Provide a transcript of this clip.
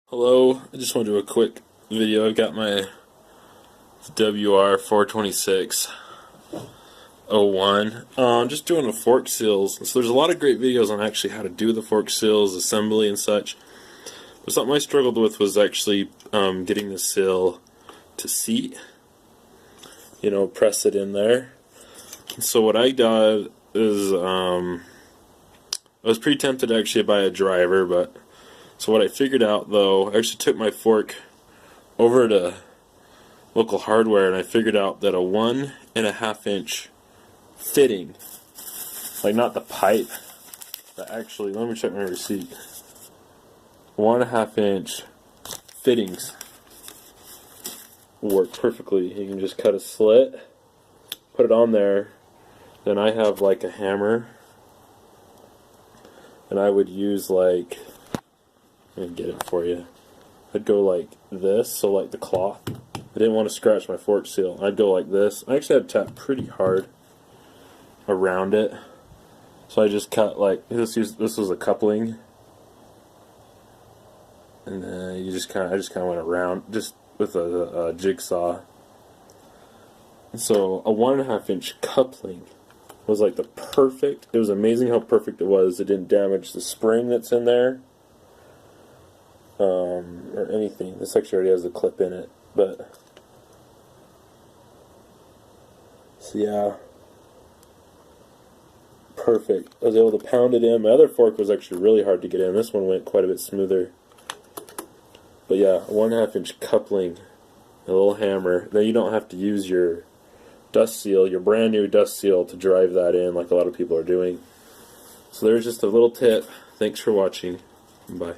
Hello, I just want to do a quick video. I've got my WR426 01. Just doing the fork seals. So there's a lot of great videos on actually how to do the fork seals, assembly and such. But something I struggled with was actually getting the seal to seat. You know, press it in there. So what I did is I was pretty tempted to actually buy a driver, but so what I figured out, though, I actually took my fork over to local hardware and I figured out that a 1.5 inch fitting, like not the pipe, but actually, let me check my receipt, 1.5 inch fittings work perfectly. You can just cut a slit, put it on there, then I have like a hammer, and I would use like, let me get it for you. I'd go like this, so like the cloth. I didn't want to scratch my fork seal. I'd go like this. I actually had to tap pretty hard around it. So I just cut like this was a coupling. And then I just kind of went around just with a jigsaw. And so a 1.5 inch coupling was like the perfect. It was amazing how perfect it was. It didn't damage the spring that's in there. Or anything. This actually already has a clip in it, but so yeah, perfect. I was able to pound it in. My other fork was actually really hard to get in. This one went quite a bit smoother. But yeah, a 1.5 inch coupling, a little hammer. Then you don't have to use your dust seal, your brand new dust seal, to drive that in like a lot of people are doing. So there's just a little tip. Thanks for watching. Bye.